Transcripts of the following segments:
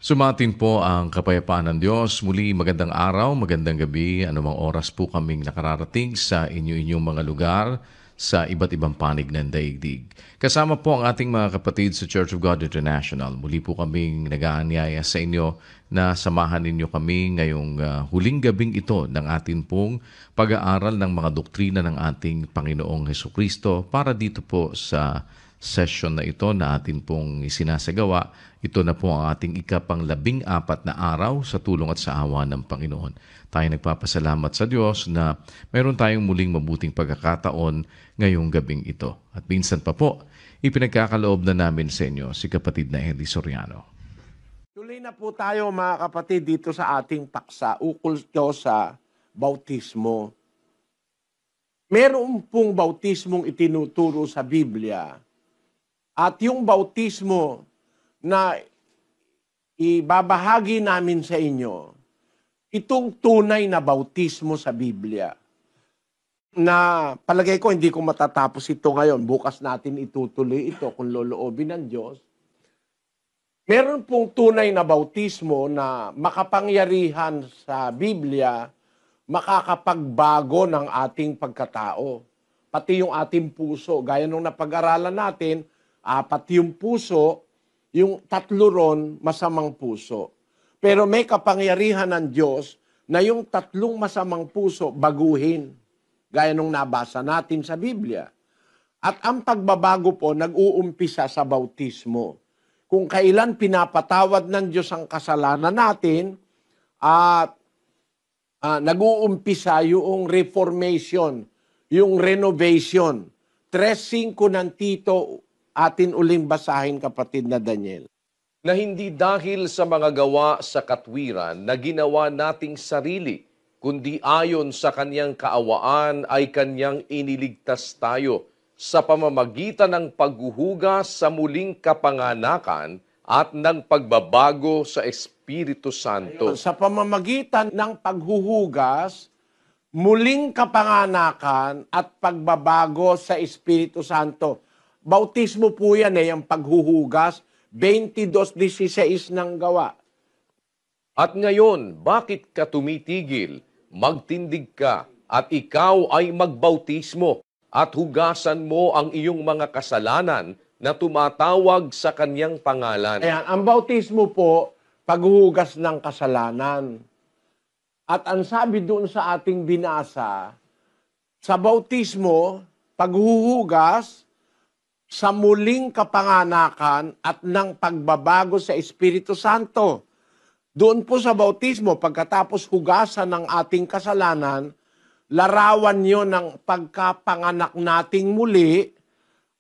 Sumatin po ang kapayapaan ng Diyos. Muli magandang araw, magandang gabi, anumang oras po kaming nakararating sa inyong mga lugar sa iba't ibang panig ng daigdig. Kasama po ang ating mga kapatid sa Church of God International. Muli po kaming nag-aanyaya sa inyo na samahan ninyo kami ngayong huling gabing ito ng ating pong pag-aaral ng mga doktrina ng ating Panginoong Hesukristo para dito po sa session na ito na atin pong isinasagawa. Ito na po ang ating ikapang-14 na araw sa tulong at sa awa ng Panginoon. Tayo nagpapasalamat sa Diyos na mayroon tayong muling mabuting pagkakataon ngayong gabing ito. At minsan pa po, ipinagkakaloob na namin sa inyo si kapatid na Eli Soriano. Tuloy na po tayo mga kapatid dito sa ating paksa ukol ito sa bautismo. Meron pong bautismong itinuturo sa Biblia. At yung bautismo na ibabahagi namin sa inyo, itong tunay na bautismo sa Biblia, na palagay ko hindi ko matatapos ito ngayon. Bukas natin itutuloy ito kung loloobin ng Diyos. Meron pong tunay na bautismo na makapangyarihan sa Biblia, makakapagbago ng ating pagkatao. Pati yung ating puso, gaya nung napag-aralan natin, 4 yung puso, yung 3 ron masamang puso. Pero may kapangyarihan ng Diyos na yung 3 masamang puso baguhin, gaya nung nabasa natin sa Biblia. At ang pagbabago po nag-uumpisa sa bautismo. Kung kailan pinapatawad ng Diyos ang kasalanan natin at nag-uumpisa yung reformation, yung renovation. 3:5 ng Tito, atin uling basahin kapatid na Daniel. Na hindi dahil sa mga gawa sa katwiran na ginawa nating sarili, kundi ayon sa kanyang kaawaan ay kanyang iniligtas tayo sa pamamagitan ng paghuhugas sa muling kapanganakan at ng pagbabago sa Espiritu Santo. Sa pamamagitan ng paghuhugas, muling kapanganakan at pagbabago sa Espiritu Santo. Bautismo po yan ang paghuhugas, 22:16 ng gawa. At ngayon, bakit ka tumitigil? Magtindig ka at ikaw ay magbautismo at hugasan mo ang iyong mga kasalanan na tumatawag sa kanyang pangalan. Ayan, ang bautismo po, paghuhugas ng kasalanan. At ang sabi doon sa ating binasa, sa bautismo, paghuhugas sa muling kapanganakan at ng pagbabago sa Espiritu Santo. Doon po sa bautismo, pagkatapos hugasan ng ating kasalanan, larawan yon ng pagkapanganak nating muli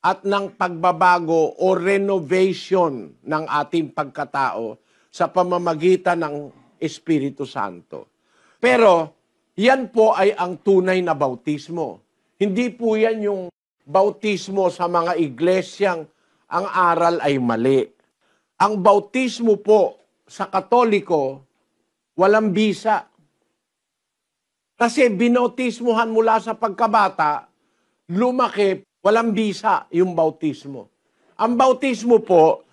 at ng pagbabago o renovation ng ating pagkatao sa pamamagitan ng Espiritu Santo. Pero, yan po ay ang tunay na bautismo. Hindi po yan yung bautismo sa mga iglesyang ang aral ay mali. Ang bautismo po sa Katoliko, walang bisa. Kasi binautismuhan mula sa pagkabata, lumaki, walang bisa yung bautismo. Ang bautismo po,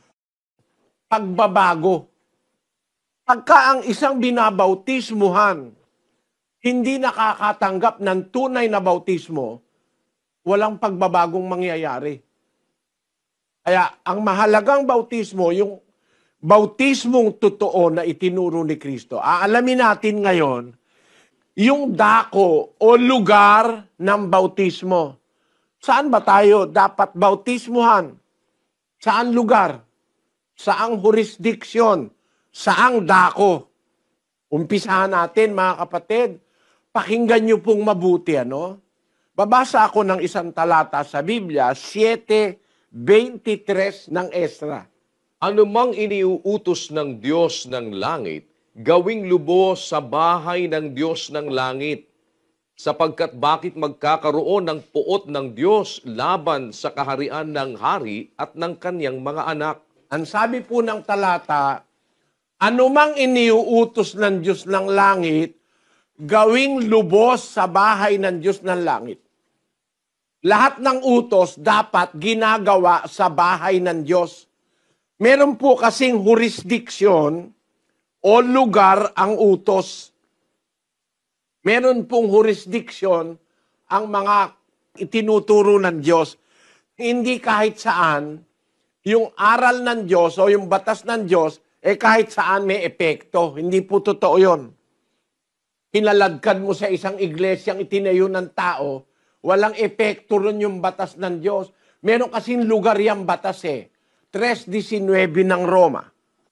pagbabago. Pagka ang isang binabautismuhan, hindi nakakatanggap ng tunay na bautismo, walang pagbabagong mangyayari. Kaya ang mahalagang bautismo, yung bautismong totoo na itinuro ni Kristo. Aalamin natin ngayon, yung dako o lugar ng bautismo. Saan ba tayo dapat bautismuhan? Saan lugar? Saang jurisdiksyon? Saang dako? Umpisahan natin mga kapatid. Pakinggan niyo pong mabuti, ano? Babasa ako ng isang talata sa Biblia, 7:23 ng Ezra. Anumang iniuutos ng Diyos ng langit, gawing lubos sa bahay ng Diyos ng langit, sapagkat bakit magkakaroon ng puot ng Diyos laban sa kaharian ng hari at ng kanyang mga anak? Ang sabi po ng talata, anumang iniuutos ng Diyos ng langit, gawing lubos sa bahay ng Diyos ng langit. Lahat ng utos dapat ginagawa sa bahay ng Diyos. Meron po kasing jurisdiksyon o lugar ang utos. Meron pong jurisdiction ang mga itinuturo ng Diyos. Hindi kahit saan, yung aral ng Diyos o yung batas ng Diyos, kahit saan may epekto. Hindi po totoo yun. Hinaladkad mo sa isang iglesyang itinayo ng tao, walang epekto rin yung batas ng Diyos. Meron kasing lugar yung batas 3:19 ng Roma.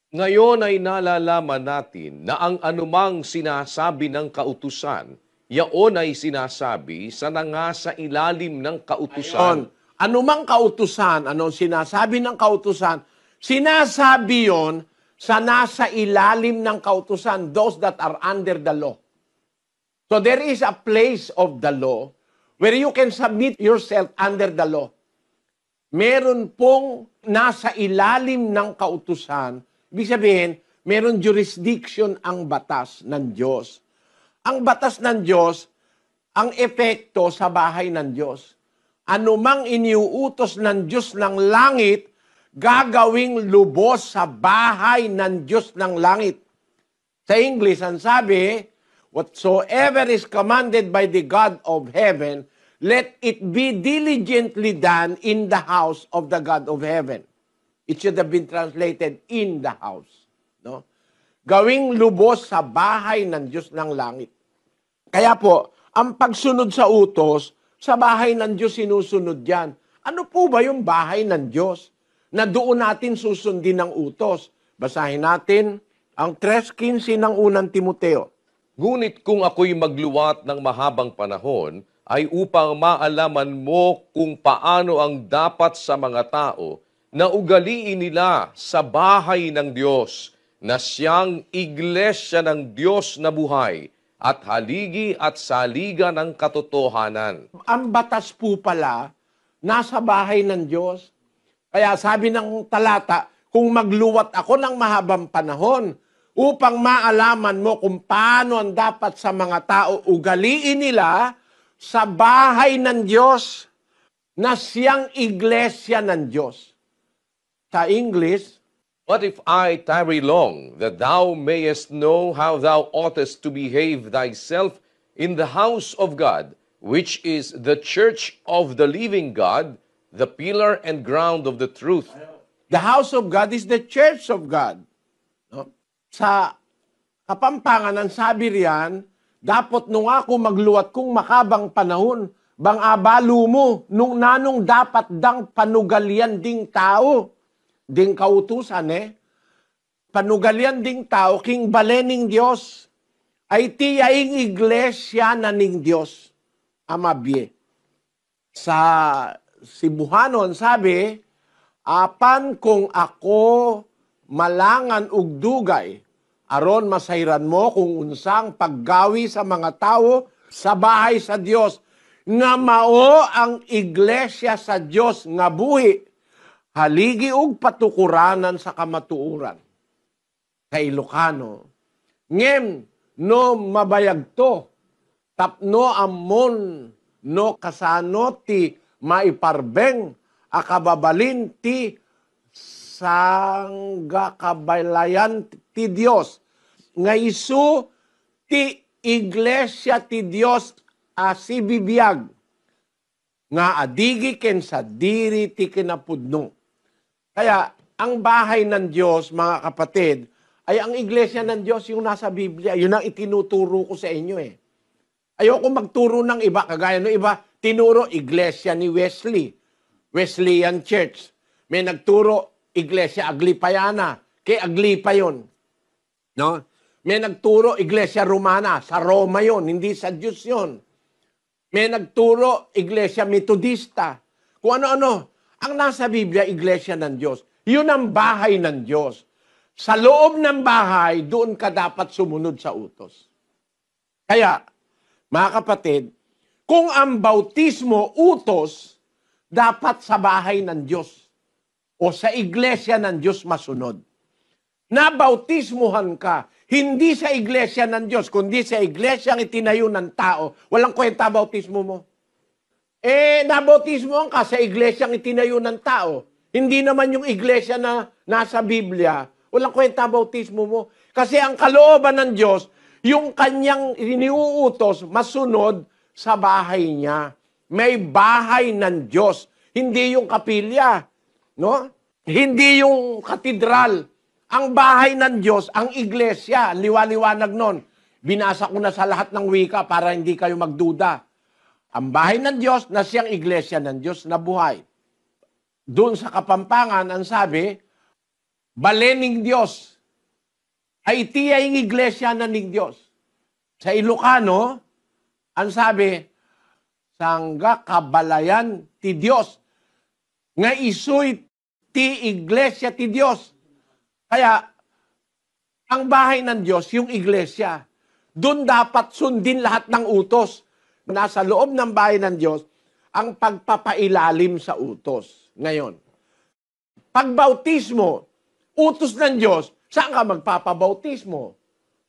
Ngayon ay nalalaman natin na ang anumang sinasabi ng kautusan, yaon ay sinasabi sa nangasa ilalim ng kautusan. Anumang kautusan, anong sinasabi ng kautusan, sinasabi yon sa nasa ilalim ng kautusan, those that are under the law. So there is a place of the law where you can submit yourself under the law. Meron pong nasa ilalim ng kautusan, ibig sabihin, meron jurisdiction ang batas ng Diyos. Ang batas ng Diyos, ang epekto sa bahay ng Diyos. Anumang iniuutos ng Diyos ng langit, gagawing lubos sa bahay ng Diyos ng langit. Sa English, ang sabi, whatsoever is commanded by the God of heaven, let it be diligently done in the house of the God of heaven. It should have been translated in the house. No? Gawing lubos sa bahay ng Diyos ng langit. Kaya po, ang pagsunod sa utos, sa bahay ng Diyos sinusunod yan. Ano po ba yung bahay ng Diyos na doon natin susundin ang utos? Basahin natin ang 3:15 ng unang Timoteo. Ngunit kung ako'y magluwat ng mahabang panahon, ay upang maalaman mo kung paano ang dapat sa mga tao na ugaliin nila sa bahay ng Diyos, na siyang iglesia ng Diyos na buhay, at haligi at saliga ng katotohanan. Ang batas po pala, nasa bahay ng Diyos. Kaya sabi ng talata, kung magluwat ako ng mahabang panahon, upang maalaman mo kung paano ang dapat sa mga tao ugaliin nila sa bahay ng Diyos, na siyang iglesia ng Diyos. Sa English, But if I tarry long, that thou mayest know how thou oughtest to behave thyself in the house of God, which is the church of the living God, the pillar and ground of the truth. the house of God is the church of God. No? Sa Kapampangan, ang sabi riyan, dapat nung ako magluwat kung makabang panahon, bang abalo mo, nung nanong dapat dang panugalian ding tao, ding kautusan panugalian ding tao, king balening Diyos, ay tiyaing iglesia na ning Diyos, amabye. Sa Sibuhanon, sabi, apan kung ako malangan ug dugay, aron masayran mo kung unsang paggawi sa mga tao sa bahay sa Dios, nga mao ang iglesia sa Dios nga buhi, haligi ug patukuranan sa kamatuoran. Kay Ilocano, ngem no mabayagto, tapno ammon no kasano ti maiparbeng akababalin ti sangga kabalayan ti Dios, nga isu ti iglesia ti Dios si bibiyag, nga adigi ken sa diri ti kinapudno. Kaya, ang bahay ng Diyos, mga kapatid, ay ang iglesia ng Diyos yung nasa Biblia. Yun ang itinuturo ko sa inyo Ayoko magturo ng iba. Kagaya ng iba, tinuro iglesia ni Wesley. Wesleyan Church. May nagturo iglesia Aglipayana. Kay Aglipa yun. No? May nagturo iglesia Romana. Sa Roma yun. Hindi sa Diyos yun. May nagturo iglesia Metodista. Kung ano-ano. Ang nasa Biblia, iglesia ng Diyos. Yun ang bahay ng Diyos. Sa loob ng bahay, doon ka dapat sumunod sa utos. Kaya, mga kapatid, kung ang bautismo utos, dapat sa bahay ng Diyos o sa iglesia ng Diyos masunod. Nabautismuhan ka, hindi sa iglesia ng Diyos, kundi sa iglesia ang itinayo ng tao, walang kwenta bautismo mo. Nabautismuhan ka sa iglesia ang itinayo ng tao. Hindi naman yung iglesia na nasa Biblia, walang kwenta bautismo mo. Kasi ang kalooban ng Diyos, yung kanyang iniuutos, masunod sa bahay niya. May bahay ng Diyos. Hindi yung kapilya. No? Hindi yung katedral. Ang bahay ng Diyos, ang iglesia. Liwa-liwanag nun. Binasa ko na sa lahat ng wika para hindi kayo magduda. Ang bahay ng Diyos na siyang iglesia ng Diyos na buhay. Doon sa Kapampangan, ang sabi, balening Diyos. Ay tiyay iglesia na ning Diyos. Sa Ilocano, ang sabi, sangga kabalayan ti Diyos. Nga isuy ti iglesia ti Diyos. Kaya, ang bahay ng Diyos, yung iglesia, doon dapat sundin lahat ng utos. Nasa loob ng bahay ng Diyos, ang pagpapailalim sa utos. Ngayon, pagbautismo, utos ng Diyos, saan ka magpapabautismo?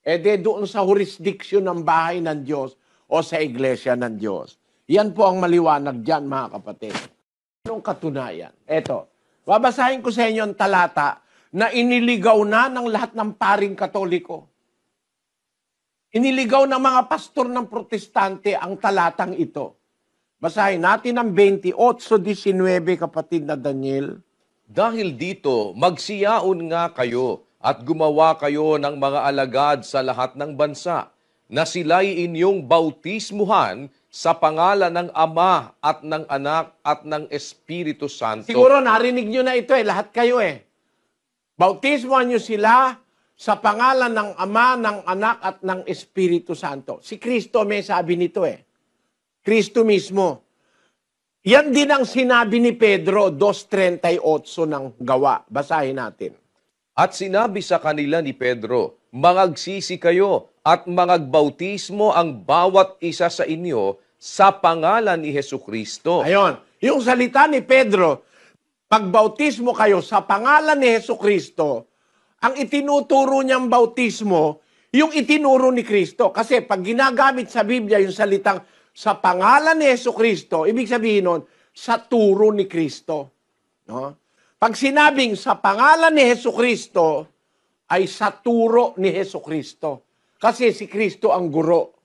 E de doon sa jurisdiction ng bahay ng Diyos o sa iglesia ng Diyos. Yan po ang maliwanag dyan, mga kapatid. Anong katunayan? Eto, babasahin ko sa inyo ang talata na iniligaw na ng lahat ng paring Katoliko. Iniligaw ng mga pastor ng Protestante ang talatang ito. Basahin natin ang 28:19, kapatid na Daniel. Dahil dito, magsiyaon nga kayo at gumawa kayo ng mga alagad sa lahat ng bansa, na sila'y inyong bautismuhan sa pangalan ng Ama at ng Anak at ng Espiritu Santo. Siguro narinig nyo na ito lahat kayo Bautismuhan nyo sila sa pangalan ng Ama, ng Anak at ng Espiritu Santo. Si Kristo may sabi nito Kristo mismo. Yan din ang sinabi ni Pedro, 2:38 ng Gawa. Basahin natin. At sinabi sa kanila ni Pedro, mangagsisi kayo at mangagbautismo ang bawat isa sa inyo sa pangalan ni Hesukristo. Ayon, yung salita ni Pedro, pagbautismo kayo sa pangalan ni Hesukristo, ang itinuturo niyang bautismo, yung itinuro ni Kristo. Kasi pag ginagamit sa Biblia yung salitang sa pangalan ni Hesukristo, ibig sabihin nun, sa turo ni Kristo. No? Pag sinabing sa pangalan ni Hesukristo, ay sa turo ni Hesukristo. Kasi si Kristo ang guro.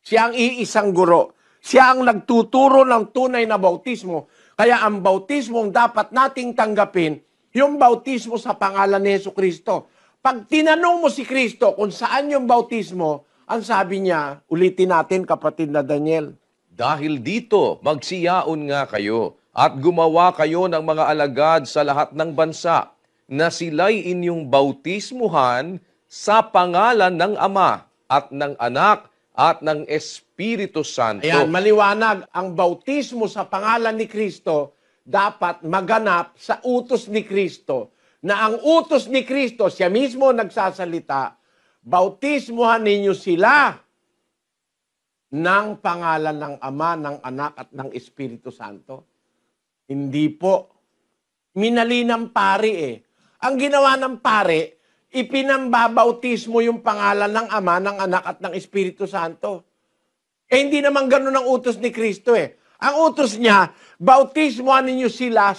Siya ang iisang guro. Siya ang nagtuturo ng tunay na bautismo. Kaya ang bautismong dapat nating tanggapin, yung bautismo sa pangalan ni Hesukristo. Pag tinanong mo si Kristo kung saan yung bautismo, ang sabi niya, ulitin natin kapatid na Daniel. Dahil dito, magsiyaon nga kayo at gumawa kayo ng mga alagad sa lahat ng bansa, na sila'y inyong bautismuhan sa pangalan ng Ama at ng Anak at ng Espiritu Santo. Ayan, maliwanag, ang bautismo sa pangalan ni Kristo dapat maganap sa utos ni Kristo. Na ang utos ni Kristo, siya mismo nagsasalita, bautismuhan ninyo sila ng pangalan ng Ama, ng Anak at ng Espiritu Santo. Hindi po. Minali ng pari Ang ginawa ng pari, ipinambabautismo yung pangalan ng Ama, ng Anak at ng Espiritu Santo. Hindi naman ganun ang utos ni Kristo Ang utos niya, bautismuhan ninyo sila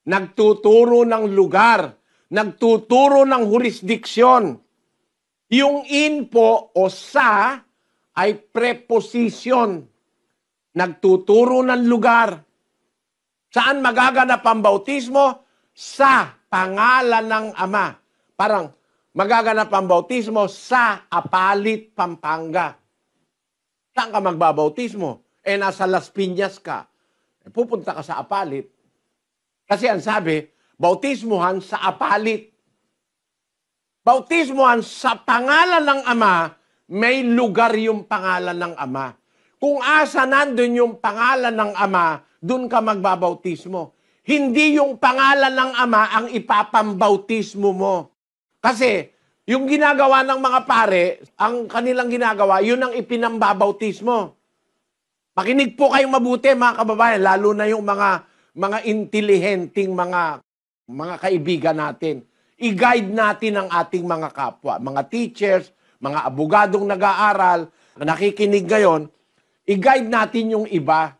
nagtuturo ng lugar, nagtuturo ng jurisdiksyon. Yung in po o sa ay preposition. Nagtuturo ng lugar. Saan magaganap ang bautismo? Sa pangalan ng Ama. Parang magaganap ang bautismo sa Apalit, Pampanga. Saan ka magbabautismo? Nasa Las Piñas ka. Pupunta ka sa Apalit. Kasi ang sabi, bautismuhan sa Apalit. Bautismuhan sa pangalan ng Ama, may lugar yung pangalan ng Ama. Kung asa nandun yung pangalan ng Ama, dun ka magbabautismo. Hindi yung pangalan ng Ama ang ipapambautismo mo. Kasi yung ginagawa ng mga pare, ang kanilang ginagawa, yun ang ipinambabautismo. Makinig po kayong mabuti, mga kababayan, lalo na yung mga intelihenting mga kaibigan natin. I-guide natin ang ating mga kapwa, mga teachers, mga abogadong nag-aaral, na nakikinig ngayon, i-guide natin yung iba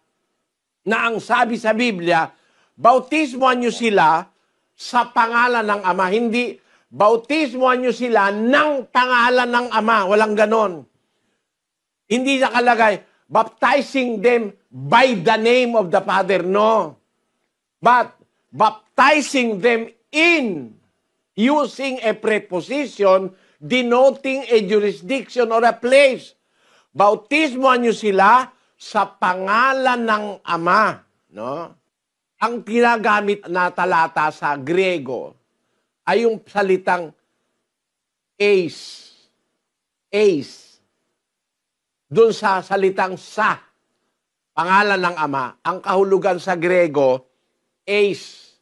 na ang sabi sa Biblia, bautismuhan nyo sila sa pangalan ng Ama. Hindi, bautismohan nyo sila ng pangalan ng Ama. Walang ganon. Hindi nakalagay, baptizing them by the name of the Father. No. But, baptizing them in using a preposition denoting a jurisdiction or a place. Bautismohan nyo sila sa pangalan ng Ama. No? Ang ginagamit na talata sa Griego ay yung salitang eis. Eis. Doon sa salitang sa, pangalan ng Ama, ang kahulugan sa Griego, eis.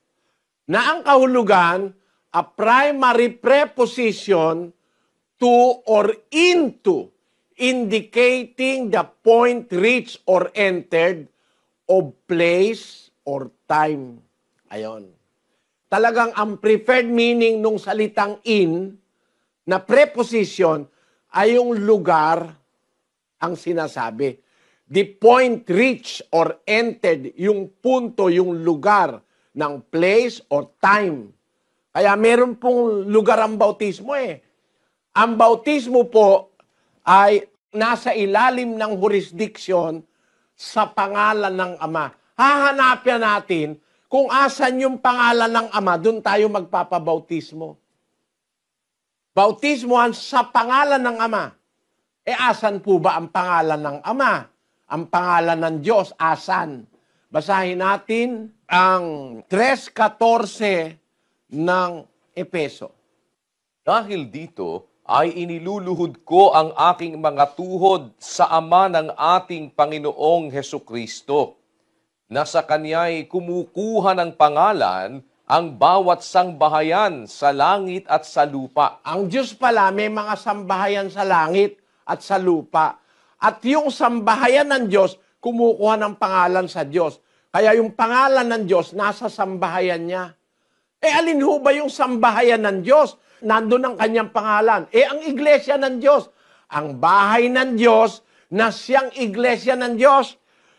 Na ang kahulugan, a primary preposition to or into, indicating the point reached or entered of place or time. Ayon. Talagang ang preferred meaning nung salitang in na preposition ay yung lugar ang sinasabi. The point reached or entered, yung punto, yung lugar ng place or time. Kaya meron pong lugar ang bautismo eh. Ang bautismo po ay nasa ilalim ng jurisdiction sa pangalan ng Ama. Hahanapin natin kung asan yung pangalan ng Ama, doon tayo magpapabautismo. Bautismohan sa pangalan ng Ama. E asan po ba ang pangalan ng Ama? Ang pangalan ng Diyos, asan? Basahin natin ang 3:14 ng Epeso. Dahil dito ay iniluluhod ko ang aking mga tuhod sa Ama ng ating Panginoong Hesukristo, na sa Kanya'y kumukuha ng pangalan ang bawat sangbahayan sa langit at sa lupa. Ang Diyos pala may mga sambahayan sa langit at sa lupa. At yung sambahayan ng Diyos, kumukuha ng pangalan sa Diyos. Kaya yung pangalan ng Diyos, nasa sambahayan niya. Alin ho ba yung sambahayan ng Diyos? Nandun ang kanyang pangalan. Ang iglesia ng Diyos. Ang bahay ng Diyos na siyang iglesia ng Diyos.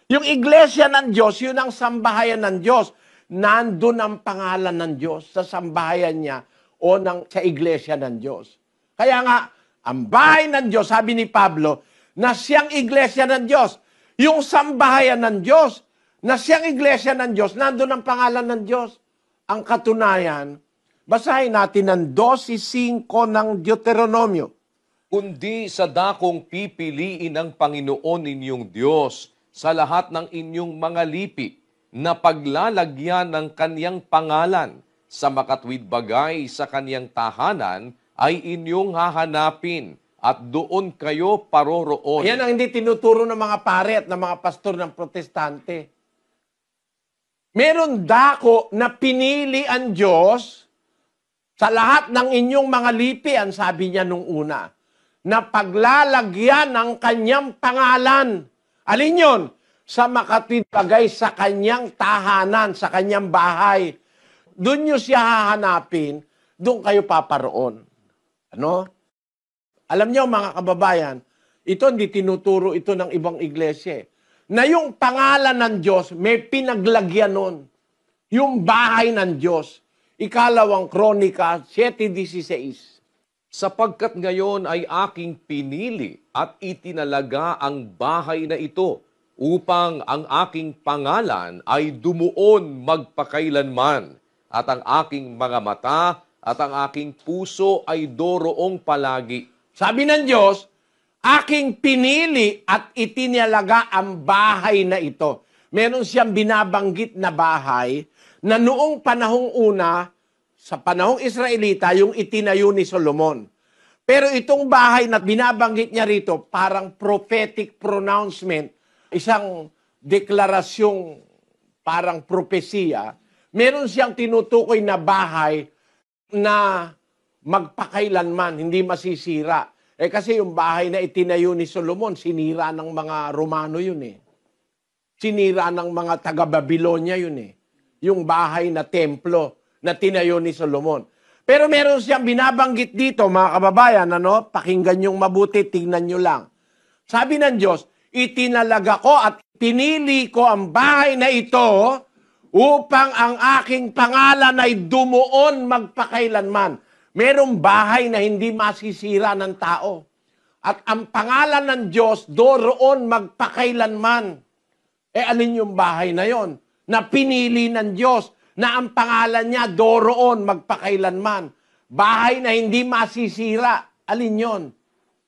Yung iglesia ng Diyos, yun ang sambahayan ng Diyos. Nandun ang pangalan ng Diyos sa sambahayan niya o sa iglesia ng Diyos. Kaya nga, ang bahay ng Diyos, sabi ni Pablo, na siyang iglesia ng Diyos. Yung sambahayan ng Diyos, na siyang iglesia ng Diyos, nandun ang pangalan ng Diyos. Ang katunayan, basahin natin ang 12:5 ng Deuteronomio. Kundi sa dakong pipiliin ng Panginoon ninyong Diyos sa lahat ng inyong mga lipi na paglalagyan ng Kaniyang pangalan sa makatwid bagay sa Kaniyang tahanan ay inyong hahanapin at doon kayo paroroon. Yan ang hindi tinuturo ng mga pare at ng mga pastor ng protestante. Meron dako na pinili ang Diyos sa lahat ng inyong mga lipi, ang sabi niya nung una, na paglalagyan ng Kanyang pangalan. Alin yun? Sa makatwid bagay sa Kanyang tahanan, sa Kanyang bahay. Doon nyo siya hahanapin, doon kayo paparoon. Ano? Alam niyo mga kababayan, ito hindi tinuturo ito ng ibang iglesia. Na yung pangalan ng Diyos, may pinaglagyan nun. Yung bahay ng Diyos. Ikalawang Kronika 7:16. Sapagkat ngayon ay aking pinili at itinalaga ang bahay na ito upang ang aking pangalan ay dumuon magpakailanman at ang aking mga mata at ang aking puso ay doroong palagi. Sabi ng Diyos, aking pinili at itinalaga ang bahay na ito. Meron siyang binabanggit na bahay na noong panahong una, sa panahong Israelita, yung itinayo ni Solomon. Pero itong bahay na binabanggit niya rito, parang prophetic pronouncement, isang deklarasyong parang propesiya, meron siyang tinutukoy na bahay na magpakailanman, hindi masisira. Kasi yung bahay na itinayo ni Solomon, sinira ng mga Romano yun eh. Sinira ng mga taga-Babylonia yun eh. Yung bahay na templo na tinayo ni Solomon. Pero meron siyang binabanggit dito, mga kababayan, pakinggan yung mabuti, tingnan nyo lang. Sabi ng Diyos, itinalaga ko at pinili ko ang bahay na ito upang ang aking pangalan ay dumuon magpakailanman. Merong bahay na hindi masisira ng tao. At ang pangalan ng Diyos, doroon magpakailanman. Alin yung bahay na yon? Na pinili ng Diyos, na ang pangalan niya, doroon magpakailanman. Bahay na hindi masisira. Alin yon?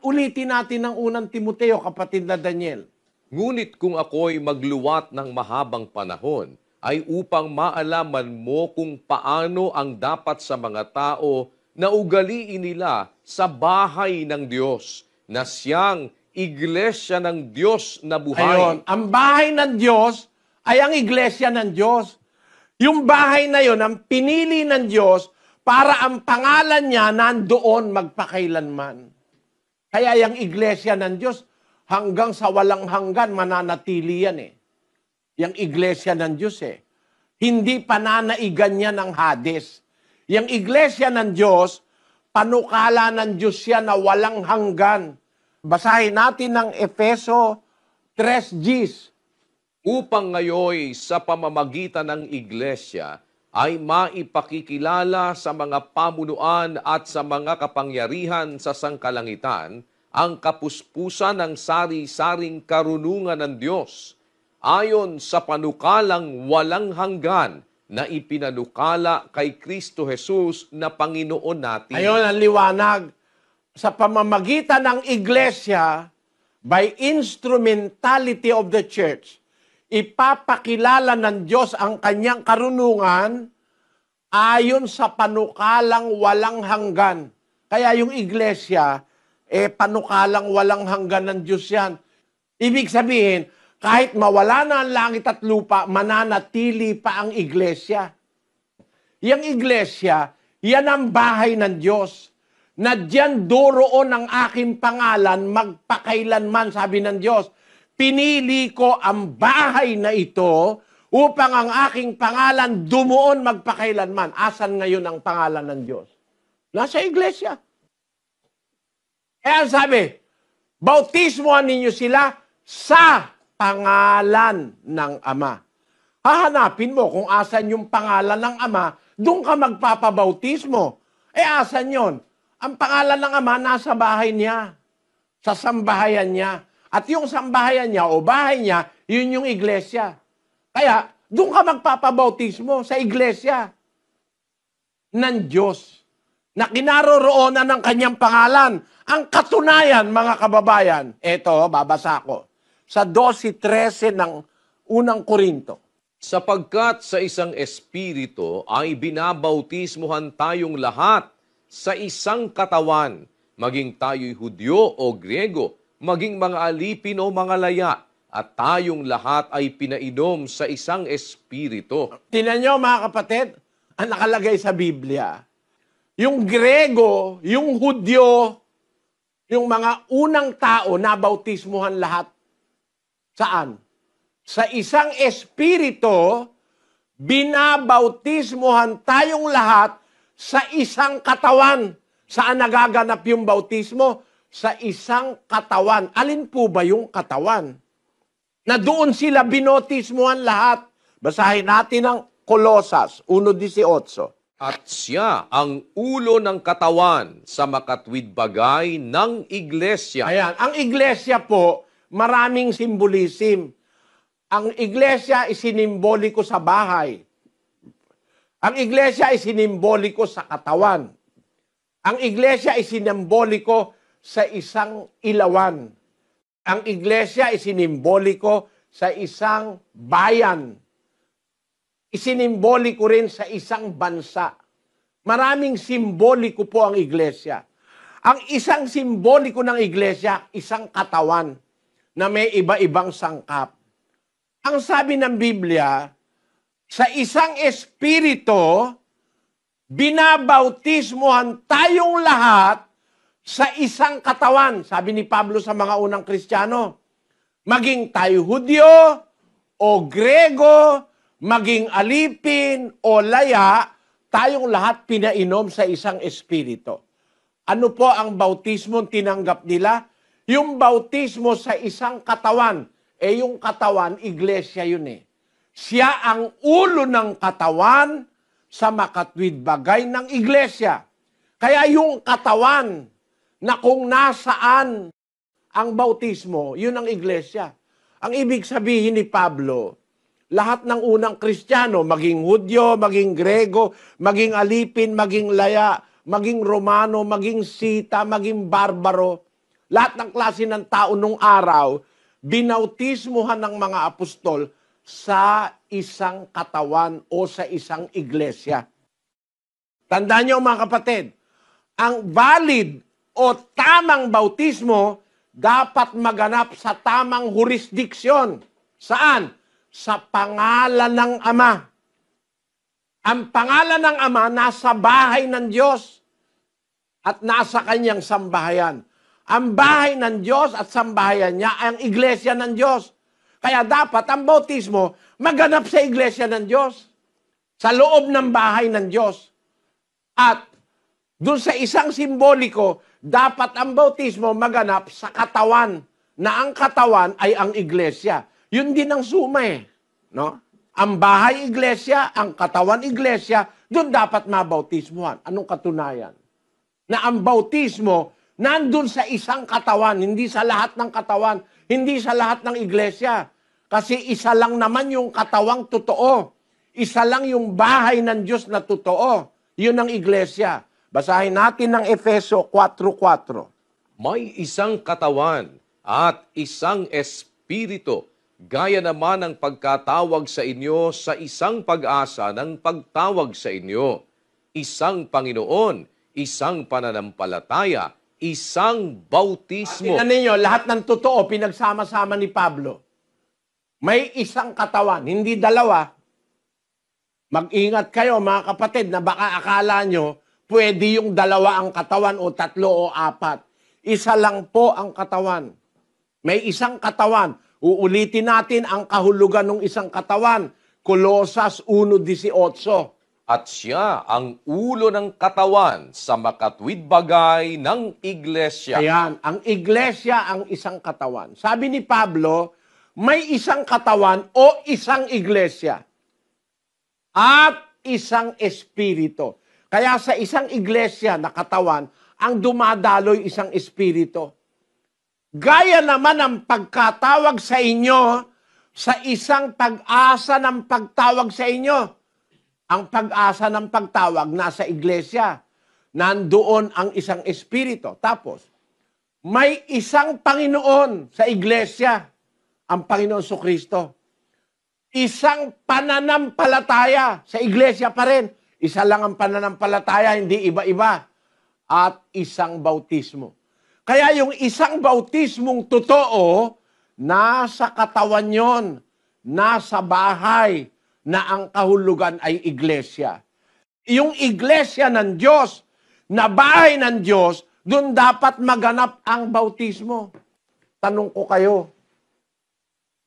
Ulitin natin ang unang Timoteo, kapatid na Daniel. Ngunit kung ako'y magluwat ng mahabang panahon, ay upang maalaman mo kung paano ang dapat sa mga tao na ugaliin nila sa bahay ng Diyos, na siyang iglesia ng Diyos na buhay. Ayon, ang bahay ng Diyos ay ang iglesia ng Diyos. Yung bahay na yon, ang pinili ng Diyos para ang pangalan niya nandoon magpakailanman. Kaya yung iglesia ng Diyos, hanggang sa walang hanggan, mananatili yan eh. Yung iglesia ng Diyos eh. Hindi pananaigan niya ng Hades. Yung iglesia ng Diyos, panukala ng Diyos siya na walang hanggan. Basahin natin ng Efeso 3:10. Upang ngayoy sa pamamagitan ng iglesia ay maipakikilala sa mga pamunuan at sa mga kapangyarihan sa sangkalangitan ang kapuspusan ng sari-saring karunungan ng Diyos ayon sa panukalang walang hanggan na ipinanukala kay Kristo Jesus na Panginoon natin. Ayon ang liwanag. Sa pamamagitan ng iglesia, by instrumentality of the church, ipapakilala ng Diyos ang kanyang karunungan ayon sa panukalang walang hanggan. Kaya yung iglesia, panukalang walang hanggan ng Diyos yan. Ibig sabihin, kahit mawala na ang langit at lupa, mananatili pa ang iglesia. Yang iglesia, yan ang bahay ng Diyos. Na diyan doroon ang aking pangalan magpakailanman, sabi ng Diyos. Pinili ko ang bahay na ito upang ang aking pangalan dumuon magpakailanman. Asan ngayon ang pangalan ng Diyos? Nasa iglesia. Kaya sabi, bautismohan ninyo sila sa pangalan ng Ama. Hahanapin mo kung asan yung pangalan ng Ama, doon ka magpapabautismo. Asan yon? Ang pangalan ng Ama nasa bahay niya, sa sambahayan niya. At yung sambahayan niya o bahay niya, yun yung iglesia. Kaya, doon ka magpapabautismo sa iglesia ng Diyos na kinaroroonan ng kanyang pangalan. Ang katunayan, mga kababayan, eto, babasa ko, sa 12:13 ng unang Korinto. Sapagkat sa isang espiritu ay binabautismuhan tayong lahat sa isang katawan, maging tayo'y Hudyo o Griego, maging mga alipin o mga laya, at tayong lahat ay pinainom sa isang espiritu. Tingnan nyo mga kapatid, ang nakalagay sa Biblia, yung Griego, yung Hudyo, yung mga unang tao na bautismuhan lahat. Saan? Sa isang espiritu, binabautismuhan tayong lahat sa isang katawan. Saan nagaganap yung bautismo? Sa isang katawan. Alin po ba yung katawan? Na doon sila binotismuhan lahat. Basahin natin ang Kolosas 1:18. At siya ang ulo ng katawan sa makatwid bagay ng iglesia. Ayan, ang iglesia po, maraming simbolism. Ang iglesia isinimboliko sa bahay. Ang iglesia ay sinimboliko sa katawan. Ang iglesia ay sinimboliko sa isang ilawan. Ang iglesia ay sinimboliko sa isang bayan. Isinimboliko rin sa isang bansa. Maraming simboliko po ang iglesia. Ang isang simboliko ng iglesia, isang katawan na may iba-ibang sangkap. Ang sabi ng Biblia, sa isang espiritu, binabautismuhan tayong lahat sa isang katawan. Sabi ni Pablo sa mga unang Kristiyano, maging tayo Hudyo o Grego, maging alipin o laya, tayong lahat pinainom sa isang espiritu. Ano po ang bautismo tinanggap nila? Yung bautismo sa isang katawan. Yung katawan, iglesia yun eh. Siya ang ulo ng katawan sa makatwid bagay ng iglesia. Kaya yung katawan na kung nasaan ang bautismo, yun ang iglesia. Ang ibig sabihin ni Pablo, lahat ng unang Kristiyano, maging Hudyo, maging Grego, maging Alipin, maging Laya, maging Romano, maging Sita, maging Barbaro, lahat ng klase ng tao nung araw, binautismuhan ng mga apostol sa isang katawan o sa isang iglesia. Tandaan niyo mga kapatid, ang valid o tamang bautismo dapat maganap sa tamang jurisdiksyon. Saan? Sa pangalan ng Ama. Ang pangalan ng Ama nasa bahay ng Diyos at nasa kanyang sambahayan. Ang bahay ng Diyos at sambahayan niya ay ang iglesia ng Diyos. Kaya dapat ang bautismo maganap sa iglesia ng Diyos, sa loob ng bahay ng Diyos. At doon sa isang simboliko, dapat ang bautismo maganap sa katawan, na ang katawan ay ang iglesia. Yun din ang suma no? Ang bahay iglesia, ang katawan iglesia, doon dapat mabautismuhan. Anong katunayan? Na ang bautismo nandun sa isang katawan, hindi sa lahat ng katawan, hindi sa lahat ng iglesia. Kasi isa lang naman yung katawang totoo. Isa lang yung bahay ng Diyos na totoo. Yun ang iglesia. Basahin natin ng Efeso 4:4. May isang katawan at isang espiritu, gaya naman ang pagkatawag sa inyo sa isang pag-asa ng pagtawag sa inyo. Isang Panginoon, isang pananampalataya, isang bautismo. Tingnan ninyo, lahat ng totoo, pinagsama-sama ni Pablo. May isang katawan, hindi dalawa. Mag-ingat kayo mga kapatid na baka akala nyo, pwede yung dalawa ang katawan o tatlo o apat. Isa lang po ang katawan. May isang katawan. Uulitin natin ang kahulugan ng isang katawan. Kolosas 1:18. At siya ang ulo ng katawan sa makatwid bagay ng iglesia. Ayan, ang iglesia ang isang katawan. Sabi ni Pablo, may isang katawan o isang iglesia at isang espiritu. Kaya sa isang iglesia na katawan, ang dumadaloy isang espiritu. Gaya naman ang pagkatawag sa inyo sa isang pag-asa ng pagtawag sa inyo. Ang pag-asa ng pagtawag nasa iglesia. Nandoon ang isang espiritu. Tapos, may isang Panginoon sa iglesia. Ang Panginoon Jesucristo. Isang pananampalataya sa iglesia pa rin. Isa lang ang pananampalataya, hindi iba-iba. At isang bautismo. Kaya yung isang bautismong totoo, nasa katawan yon, nasa bahay, na ang kahulugan ay iglesia. Yung iglesia ng Diyos, na bahay ng Diyos, doon dapat maganap ang bautismo. Tanong ko kayo,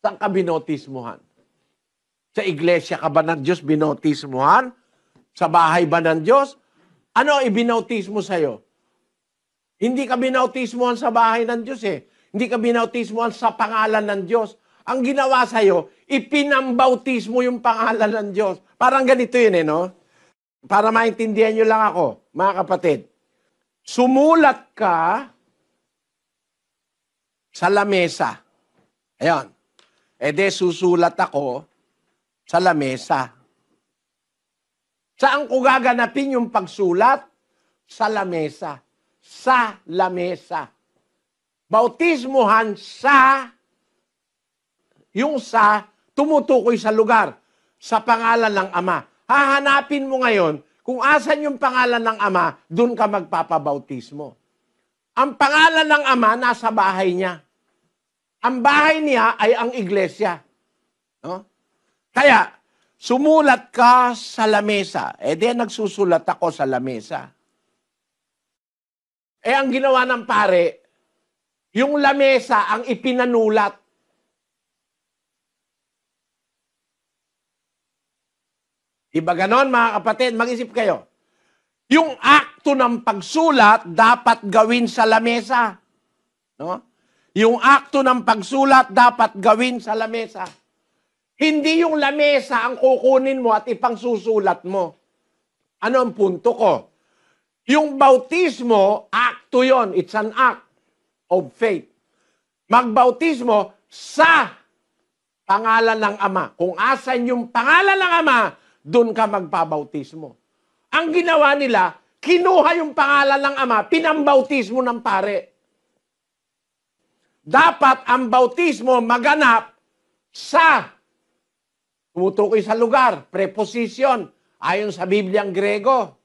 saan ka binautismuhan? Sa iglesia ka ba ng Diyos binautismuhan? Sa bahay ba ng Diyos? Ano ibinautismo sa'yo? Hindi ka binautismuhan sa bahay ng Diyos Hindi ka binautismuhan sa pangalan ng Diyos. Ang ginawa sa'yo, ipinambautismo yung pangalan ng Diyos. Parang ganito yun no? Para maintindihan nyo lang ako, mga kapatid. Sumulat ka sa lamesa. Ayan. Susulat ako sa lamesa. Saan ko gaganapin yung pagsulat? Sa lamesa. Sa lamesa. Bautismuhan sa, yung sa, tumutukoy sa lugar, sa pangalan ng Ama. Hahanapin mo ngayon, kung asan yung pangalan ng Ama, dun ka magpapabautismo. Ang pangalan ng Ama, nasa bahay niya. Ang bahay niya ay ang iglesia. No? Kaya, sumulat ka sa lamesa. Nagsusulat ako sa lamesa. Ang ginawa ng pare, yung lamesa ang ipinanulat. Iba ganon, mga kapatid, mag-isip kayo. Yung akto ng pagsulat dapat gawin sa lamesa. No? Yung akto ng pagsulat dapat gawin sa lamesa. Hindi yung lamesa ang kukunin mo at ipangsusulat mo. Ano ang punto ko? Yung bautismo, akto yon. It's an act of faith. Magbautismo sa pangalan ng Ama. Kung asan yung pangalan ng Ama, doon ka magpabautismo. Ang ginawa nila, kinuha yung pangalan ng Ama, pinambautismo ng pare. Dapat ang bautismo maganap sa, tumutukoy sa lugar, preposition, ayon sa Bibliang Grego,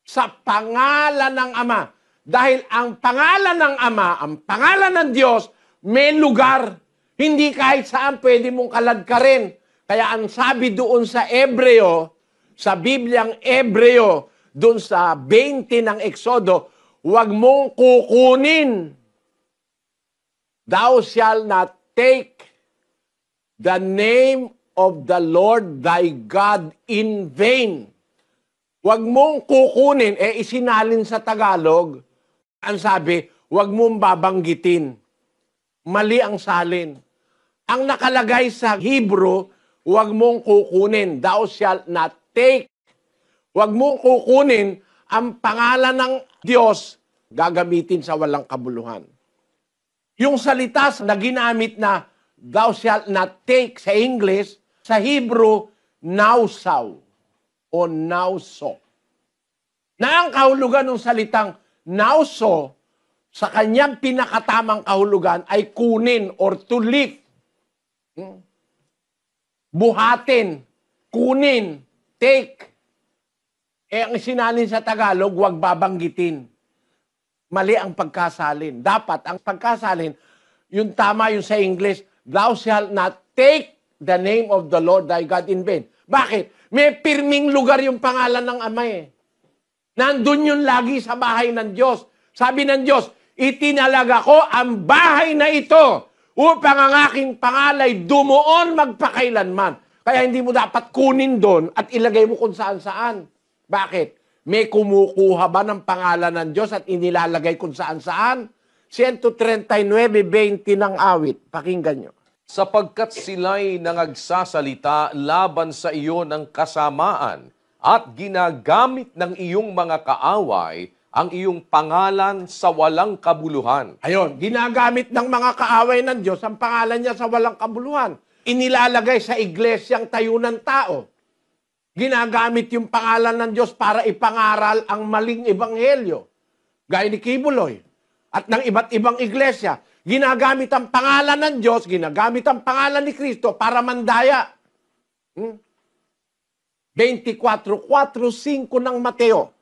sa pangalan ng Ama. Dahil ang pangalan ng Ama, ang pangalan ng Diyos, may lugar. Hindi kahit saan pwede mong kaladkarin. Kaya ang sabi doon sa Ebreo, sa Bibliang Ebreo, doon sa 20 ng Exodo, huwag mong kukunin. Thou shalt not take the name of the Lord thy God in vain. Huwag mong kukunin, isinalin sa Tagalog, ang sabi, huwag mong babanggitin. Mali ang salin. Ang nakalagay sa Hebrew, huwag mong kukunin. Thou shalt not take. Huwag mong kukunin ang pangalan ng Diyos, gagamitin sa walang kabuluhan. Yung salita na ginamit na thou shalt not take sa English, sa Hebrew, nausaw o nauso. Na ang kahulugan ng salitang nauso sa kanyang pinakatamang kahulugan ay kunin or to lift. Buhatin, kunin, take. Ang sinalin sa Tagalog, huwag babanggitin. Mali ang pagkasalin. Dapat ang pagkasalin, yung tama yung sa English, thou shalt not take the name of the Lord thy God in vain. Bakit? May pirming lugar yung pangalan ng Ama eh. Nandun yun lagi sa bahay ng Diyos. Sabi ng Diyos, itinalaga ko ang bahay na ito upang ang aking pangalay dumuon magpakailanman. Kaya hindi mo dapat kunin doon at ilagay mo kung saan-saan. Bakit? May kumukuha ba ng pangalan ng Diyos at inilalagay kung saan-saan? 139:20 ng awit. Pakinggan nyo. Sapagkat sila'y nangagsasalita laban sa iyo ng kasamaan at ginagamit ng iyong mga kaaway ang iyong pangalan sa walang kabuluhan. Ayon, ginagamit ng mga kaaway ng Diyos ang pangalan niya sa walang kabuluhan. Inilalagay sa iglesyang tayo ng tao. Ginagamit yung pangalan ng Diyos para ipangaral ang maling ebanghelyo. Gaya ni Kibuloy at ng iba't ibang iglesia. Ginagamit ang pangalan ng Diyos, ginagamit ang pangalan ni Kristo para mandaya. 24:4-5 ng Mateo.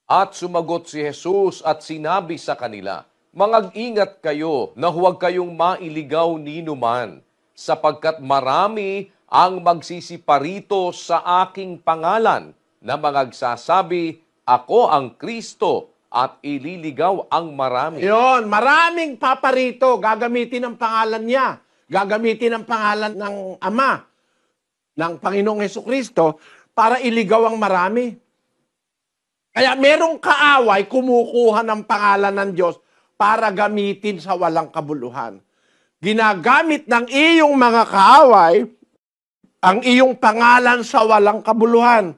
At sumagot si Jesus at sinabi sa kanila, Mag-ingat kayo na huwag kayong mailigaw ninuman, sapagkat marami ang magsisiparito sa aking pangalan na magsasabi, Ako ang Kristo, at ililigaw ang marami. Yun, maraming paparito, gagamitin ang pangalan niya, gagamitin ang pangalan ng Ama, ng Panginoong Hesukristo, para iligaw ang marami. Kaya merong kaaway, kumukuha ng pangalan ng Diyos para gamitin sa walang kabuluhan. Ginagamit ng iyong mga kaaway ang iyong pangalan sa walang kabuluhan.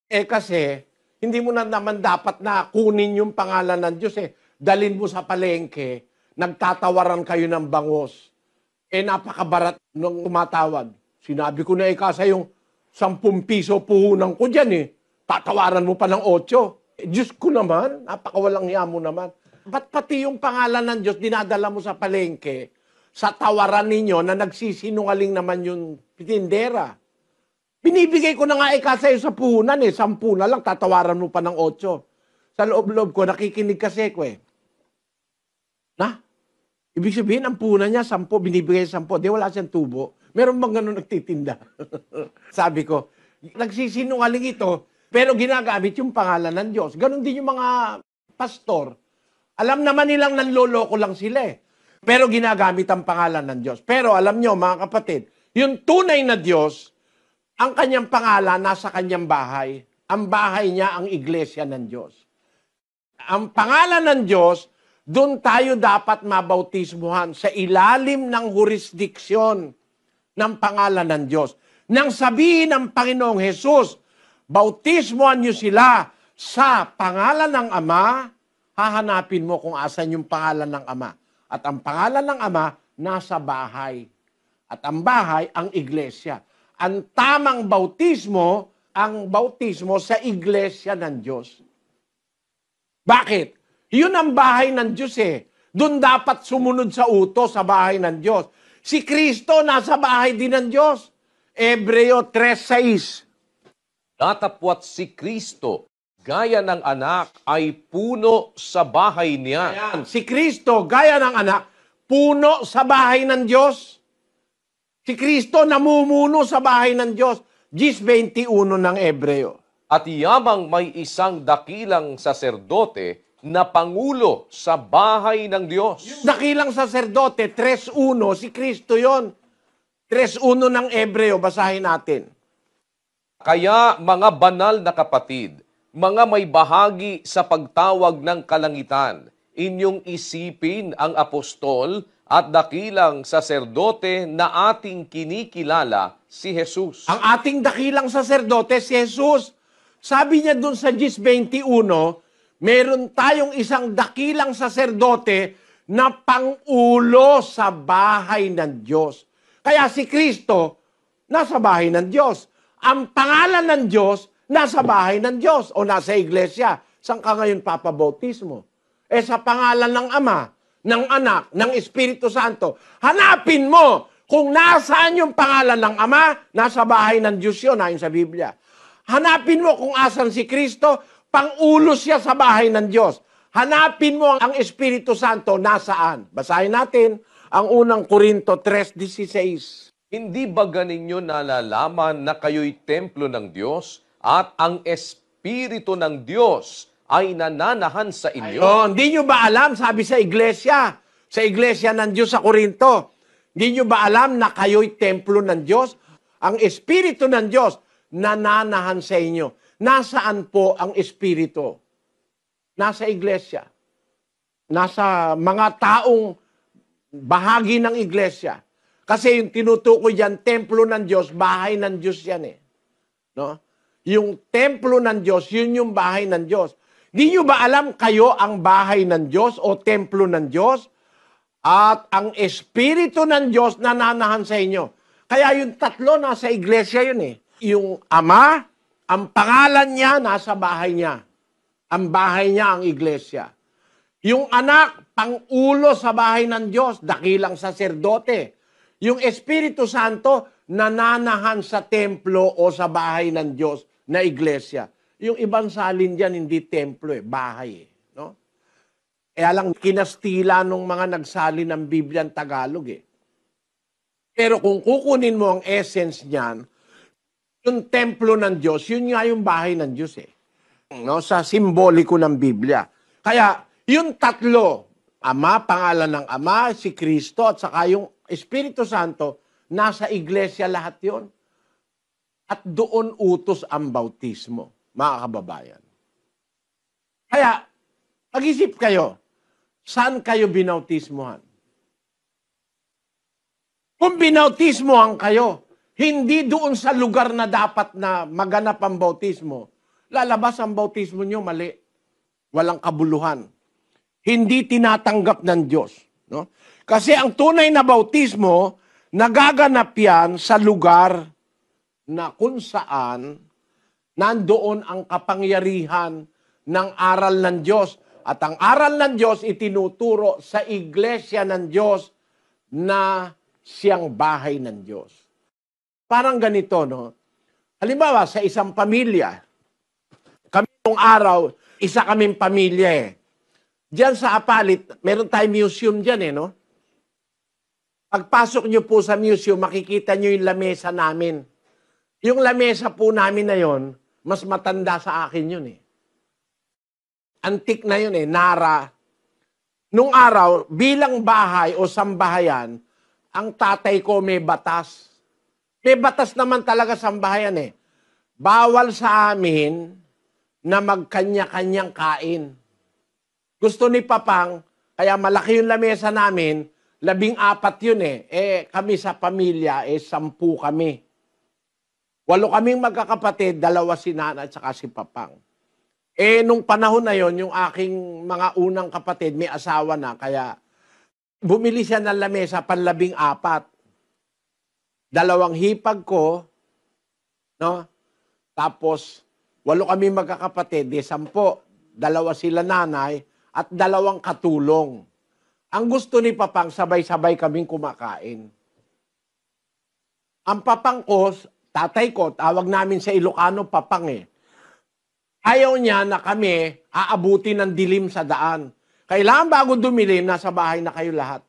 Kasi, hindi mo na naman dapat na kunin yung pangalan ng Diyos Dalin mo sa palengke, nagtatawaran kayo ng bangos. Napakabarat nung tumatawad. Sinabi ko na ikasa yung 10 piso puhunan ko dyan Tatawaran mo pa ng 8. Diyos ko naman, napakawalang hiya mo naman. Ba't pati yung pangalan ng Diyos dinadala mo sa palengke, sa tawaran ninyo na nagsisinungaling naman yung tindera? Binibigay ko na nga sa'yo sa puhunan 10 na lang, tatawaran mo pa ng 8. Sa loob-loob ko, nakikinig kasi ko Ibig sabihin, ang puhunan niya 10, binibigay 10, di wala siyang tubo. Meron bang ganun nagtitinda? Sabi ko, nagsisinungaling ito, pero ginagamit yung pangalan ng Diyos. Ganon din yung mga pastor. Alam naman nilang nanloloko lang sila pero ginagamit ang pangalan ng Diyos. Pero alam nyo, mga kapatid, yung tunay na Diyos, ang kanyang pangalan nasa kanyang bahay. Ang bahay niya ang iglesia ng Diyos. Ang pangalan ng Diyos, doon tayo dapat mabautismuhan sa ilalim ng jurisdiksyon ng pangalan ng Diyos. Nang sabihin ng Panginoong Hesus, bautismoan niyo sila sa pangalan ng Ama, hahanapin mo kung asan yung pangalan ng Ama. At ang pangalan ng Ama, nasa bahay. At ang bahay, ang iglesia. Ang tamang bautismo, ang bautismo sa iglesia ng Diyos. Bakit? Yun ang bahay ng Diyos eh. Doon dapat sumunod sa utos sa bahay ng Diyos. Si Kristo nasa bahay din ng Diyos. Hebreo 3:6. Datapwat si Kristo, gaya ng anak, ay puno sa bahay niya. Ayan. Si Kristo, gaya ng anak, puno sa bahay ng Diyos. Si Kristo namumuno sa bahay ng Diyos. 10:21 ng Hebreo. At yamang may isang dakilang saserdote na pangulo sa bahay ng Diyos. Dakilang saserdote, 3:1, si Kristo yon. 3:1 ng Hebreo, basahin natin. Kaya mga banal na kapatid, mga may bahagi sa pagtawag ng kalangitan, inyong isipin ang apostol at dakilang saserdote na ating kinikilala, si Jesus. Ang ating dakilang saserdote, si Jesus, sabi niya dun sa 10:21, meron tayong isang dakilang saserdote na pangulo sa bahay ng Diyos. Kaya si Kristo, nasa bahay ng Diyos. Ang pangalan ng Diyos, nasa bahay ng Diyos o nasa iglesia. Saan ka ngayon papabautismo? Sa pangalan ng Ama, ng Anak, ng Espiritu Santo. Hanapin mo kung nasaan yung pangalan ng Ama, nasa bahay ng Diyos yun, ayon sa Biblia. Hanapin mo kung asan si Kristo, pangulo siya sa bahay ng Diyos. Hanapin mo ang Espiritu Santo, nasaan? Basahin natin ang unang Korinto 3:16. Hindi ba ganinyo nalalaman na kayo'y templo ng Diyos at ang Espiritu ng Diyos ay nananahan sa inyo? Hindi nyo ba alam, sabi sa iglesia ng Diyos sa Korinto, hindi nyo ba alam na kayo'y templo ng Diyos? Ang Espiritu ng Diyos nananahan sa inyo. Nasaan po ang Espiritu? Nasa iglesia. Nasa mga taong bahagi ng iglesia. Kasi yung tinutukoy dyan, templo ng Diyos, bahay ng Diyos yan eh. No? Yung templo ng Diyos, yun yung bahay ng Diyos. Di nyo ba alam kayo ang bahay ng Diyos o templo ng Diyos? At ang Espiritu ng Diyos nananahan sa inyo. Kaya yung tatlo nasa iglesia yun eh. Yung Ama, ang pangalan niya nasa bahay niya. Ang bahay niya ang iglesia. Yung Anak, pangulo sa bahay ng Diyos, dakilang saserdote. Yung Espiritu Santo, nananahan sa templo o sa bahay ng Diyos na iglesia. Yung ibang salin dyan, hindi templo bahay no? Kaya lang kinastila nung mga nagsalin ng Biblia ng Tagalog Pero kung kukunin mo ang essence niyan, yung templo ng Diyos, yun nga yung bahay ng Diyos no? Sa simboliko ng Biblia. Kaya, yung tatlo, Ama, pangalan ng Ama, si Kristo, at saka yung Espiritu Santo, nasa iglesia lahat yon. At doon utos ang bautismo, mga kababayan. Kaya, mag-isip kayo, saan kayo binautismohan? Kung binautismohan kayo, hindi doon sa lugar na dapat na maganap ang bautismo, lalabas ang bautismo nyo mali. Walang kabuluhan. Hindi tinatanggap ng Diyos. No? Kasi ang tunay na bautismo, nagaganap yan sa lugar na kung saan nandoon ang kapangyarihan ng aral ng Diyos. At ang aral ng Diyos itinuturo sa iglesia ng Diyos na siyang bahay ng Diyos. Parang ganito, no? Halimbawa, sa isang pamilya, kami nung araw, isa kaming pamilya Diyan sa Apalit, meron tayong museum diyan no? Pagpasok nyo po sa museum, makikita nyo yung lamesa namin. Yung lamesa po namin na yon, mas matanda sa akin yun Antik na yun Nara. Nung araw, bilang bahay o sambahayan, ang tatay ko may batas. May batas naman talaga sambahayan Bawal sa amin na magkanya-kanyang kain. Gusto ni Papang, kaya malaki yung lamesa namin, 14 yun eh. Kami sa pamilya, 10 kami. 8 kaming magkakapatid, 2 si Nana at saka si Papang. Nung panahon na yon, yung aking mga unang kapatid, may asawa na, kaya bumili siya ng lamesa, 14. 2 hipag ko, no? Tapos, 8 kami magkakapatid, 10. 2 sila nanay, at 2 katulong. Ang gusto ni Papang, sabay-sabay kaming kumakain. Ang Papang ko, tatay ko, tawag namin sa Ilocano, Papang eh. Ayaw niya na kami aabuti ng dilim sa daan. Kailangan bago dumilim, nasa bahay na kayo lahat.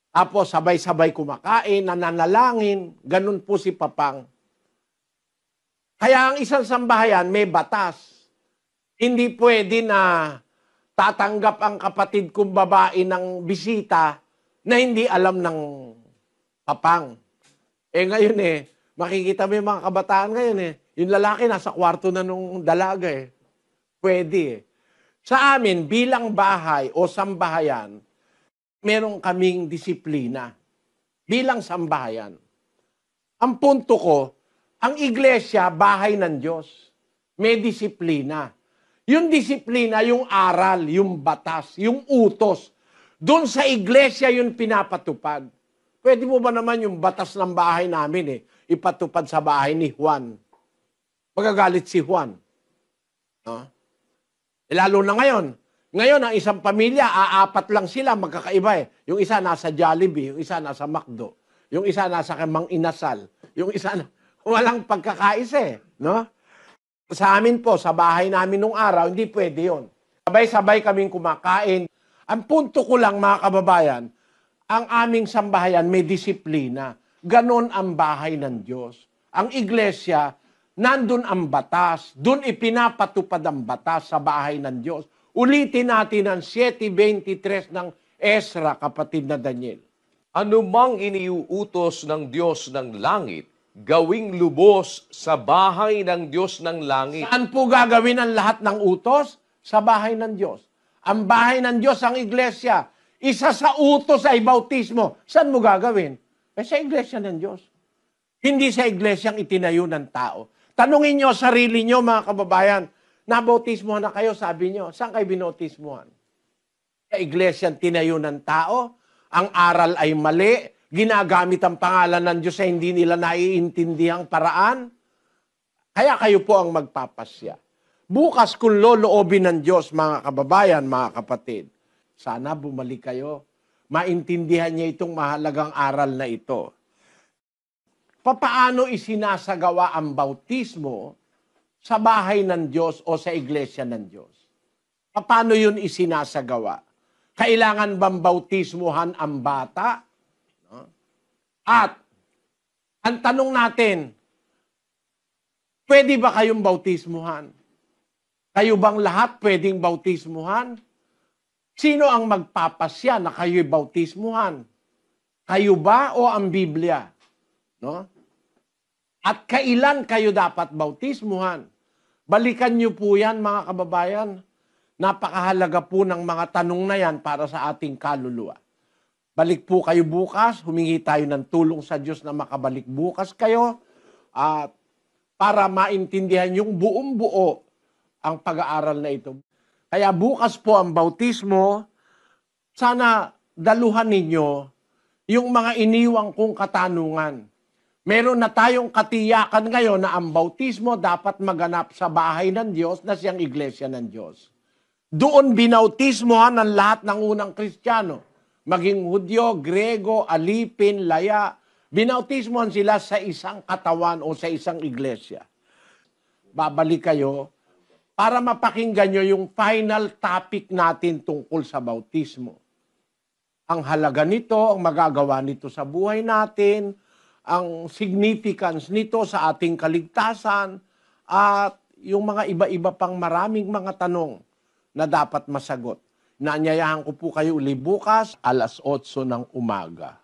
Tapos sabay-sabay kumakain, nananalangin, ganun po si Papang. Kaya ang isang sambahayan may batas. Hindi pwede na tatanggap ang kapatid kong babae ng bisita na hindi alam ng Papang. Ngayon makikita mo yung mga kabataan ngayon yung lalaki nasa kwarto na nung dalaga Pwede Sa amin, bilang bahay o sambahayan, meron kaming disiplina. Bilang sambahayan. Ang punto ko, ang iglesia, bahay ng Diyos. May disiplina. Yung disiplina, yung aral, yung batas, yung utos. Doon sa iglesia yung pinapatupad. Pwede mo ba naman yung batas ng bahay namin ipatupad sa bahay ni Juan? Magagalit si Juan. No? Lalo na ngayon. Ngayon, ang isang pamilya, 4 lang sila, magkakaiba Yung isa nasa Jollibee, yung isa nasa McDo, yung isa nasa Mang Inasal, yung isa walang pagkakaisa no? Sa amin po, sa bahay namin nung araw, hindi pwede yon. Sabay-sabay kaming kumakain. Ang punto ko lang, mga kababayan, ang aming sambahayan may disiplina. Ganon ang bahay ng Diyos. Ang iglesia, nandun ang batas. Doon ipinapatupad ang batas sa bahay ng Diyos. Ulitin natin ang 7:23 ng Ezra, kapatid na Daniel. Anumang iniuutos ng Diyos ng langit, gawing lubos sa bahay ng Diyos ng langit. Saan po gagawin ang lahat ng utos? Sa bahay ng Diyos. Ang bahay ng Diyos, ang iglesia. Isa sa utos ay bautismo. Saan mo gagawin? Sa iglesia ng Diyos. Hindi sa iglesyang itinayo ng tao. Tanungin nyo sarili nyo, mga kababayan, nabautismohan na kayo, sabi nyo, saan kayo binautismohan? Sa iglesyang tinayo ng tao, ang aral ay mali, ginagamit ang pangalan ng Diyos sa hindi nila naiintindihang paraan, kaya kayo po ang magpapasya. Bukas kung loloobin ng Diyos, mga kababayan, mga kapatid, sana bumalik kayo. Maintindihan niya itong mahalagang aral na ito. Papaano isinasagawa ang bautismo sa bahay ng Diyos o sa iglesia ng Diyos? Paano yun isinasagawa? Kailangan bang bautismuhan ang bata? At, ang tanong natin, pwede ba kayong bautismuhan? Kayo bang lahat pwedeng bautismuhan? Sino ang magpapasya na kayo'y bautismuhan? Kayo ba o ang Biblia? No? At kailan kayo dapat bautismuhan? Balikan niyo po yan, mga kababayan. Napakahalaga po ng mga tanong na yan para sa ating kaluluwa. Balik po kayo bukas, humingi tayo ng tulong sa Diyos na makabalik bukas kayo at para maintindihan yung buong buo ang pag-aaral na ito. Kaya bukas po ang bautismo, sana daluhan ninyo yung mga iniwang kong katanungan. Meron na tayong katiyakan ngayon na ang bautismo dapat maganap sa bahay ng Diyos na siyang iglesia ng Diyos. Doon binautismohan ang lahat ng unang Kristiyano. Maging Hudyo, Grego, Alipin, Laya. Binautismohan sila sa isang katawan o sa isang iglesia. Babalik kayo para mapakinggan nyo yung final topic natin tungkol sa bautismo. Ang halaga nito, ang magagawa nito sa buhay natin, ang significance nito sa ating kaligtasan, at yung mga iba-iba pang maraming mga tanong na dapat masagot. Naanyayahan ko po kayo uli bukas, 8:00 ng umaga.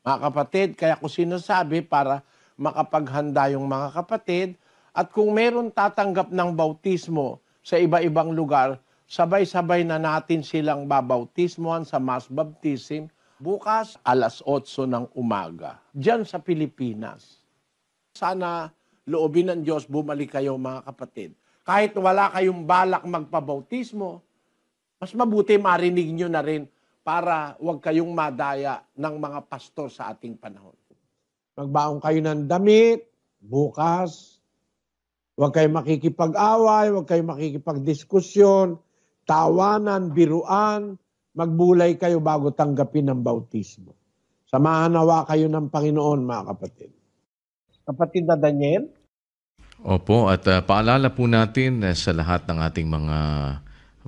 Mga kapatid, kaya ko sinasabi para makapaghanda yung mga kapatid, at kung meron tatanggap ng bautismo sa iba-ibang lugar, sabay-sabay na natin silang babautismohan sa mass baptism bukas 8:00 ng umaga diyan sa Pilipinas. Sana loobin ng Diyos bumalik kayo mga kapatid. Kahit wala kayong balak magpabautismo, mas mabuti marinig nyo na rin para huwag kayong madaya ng mga pastor sa ating panahon. Magbaong kayo ng damit, bukas. Huwag kayong makikipag-away, huwag kayong makikipag-diskusyon, tawanan, biruan, magbulay kayo bago tanggapin ang bautismo. Samahan nawa kayo ng Panginoon, mga kapatid. Kapatid na Daniel? Opo, at paalala po natin sa lahat ng ating mga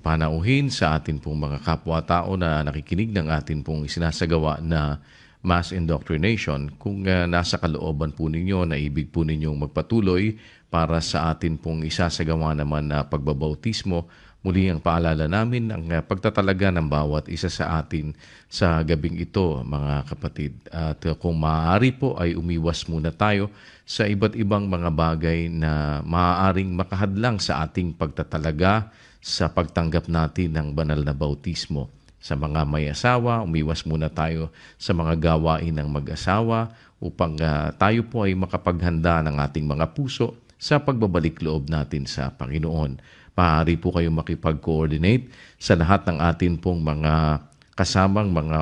panauhin, sa atin pong mga kapwa-tao na nakikinig ng atin pong isinasagawa na mass indoctrination, kung nasa kalooban po ninyo na ibig po ninyong magpatuloy para sa atin pong isasagawa naman na pagbabautismo, muli ang paalala namin ang pagtatalaga ng bawat isa sa atin sa gabing ito, mga kapatid. At kung maaari po ay umiwas muna tayo sa iba't ibang mga bagay na maaaring makahadlang sa ating pagtatalaga sa pagtanggap natin ng banal na bautismo. Sa mga may asawa, umiwas muna tayo sa mga gawain ng mag-asawa upang tayo po ay makapaghanda ng ating mga puso sa pagbabalik loob natin sa Panginoon. Maaari po kayong makipag-coordinate sa lahat ng atin pong mga kasamang mga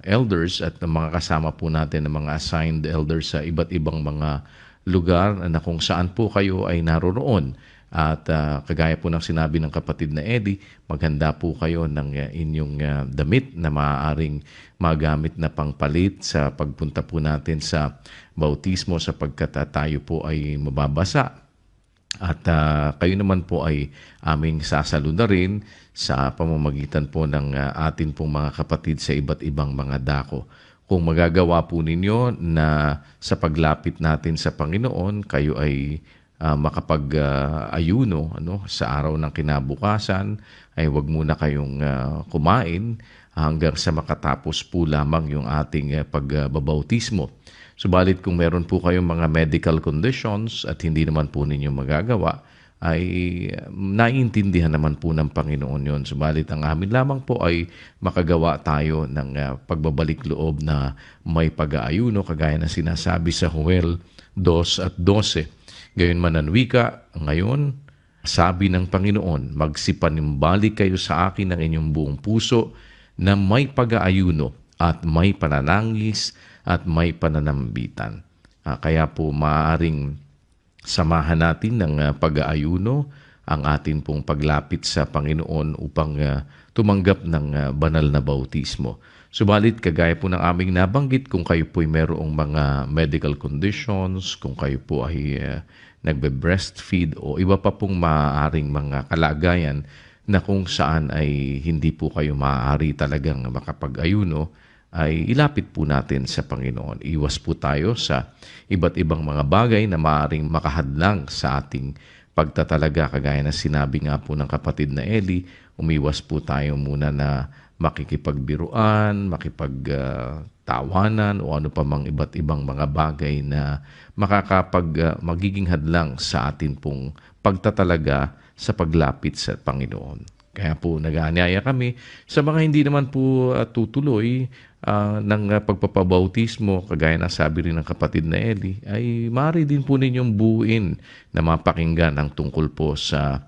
elders at mga kasama po natin ng mga assigned elders sa iba't ibang mga lugar na kung saan po kayo ay naroroon. At kagaya po ng sinabi ng kapatid na Eddie, maghanda po kayo ng inyong damit na maaaring magamit na pangpalit sa pagpunta po natin sa bautismo sapagkat tayo po ay mababasa. At kayo naman po ay aming sasaludarin sa pamamagitan po ng atin pong mga kapatid sa iba't ibang mga dako. Kung magagawa po ninyo na sa paglapit natin sa Panginoon, kayo ay makapag-ayuno sa araw ng kinabukasan, ay huwag muna kayong kumain hanggang sa makatapos po lamang yung ating pagbabautismo. Subalit kung meron po kayong mga medical conditions at hindi naman po ninyo magagawa, ay naiintindihan naman po ng Panginoon yon. Subalit ang amin lamang po ay makagawa tayo ng pagbabalik loob na may pag-aayuno, kagaya na sinasabi sa Joel 2:12. Gayon man ang wika, ngayon, sabi ng Panginoon, magsipanimbalik kayo sa akin ng inyong buong puso na may pag-aayuno at may pananangis at may pananambitan. Kaya po maaaring samahan natin ng pag-aayuno ang atin pong paglapit sa Panginoon upang tumanggap ng banal na bautismo. Subalit, kagaya po ng aming nabanggit, kung kayo po ay mayroong mga medical conditions, kung kayo po ay nagbe-breastfeed o iba pa pong maaaring mga kalagayan na kung saan ay hindi po kayo maaari talagang makapag-ayuno, ay ilapit po natin sa Panginoon. Iwas po tayo sa iba't ibang mga bagay na maaaring makahadlang sa ating pagtatalaga. Kagaya na sinabi nga po ng kapatid na Eli, umiwas po tayo muna na makikipagbiruan, makipagtawanan o ano pa mang iba't ibang mga bagay na magiging hadlang sa atin pong pagtatalaga sa paglapit sa Panginoon. Kaya po nag-aanyaya kami sa mga hindi naman po tutuloy ng pagpapabautismo, kagaya na sabi rin ng kapatid na Eli, ay maaari din po ninyong buuin na mapakinggan ang tungkol po sa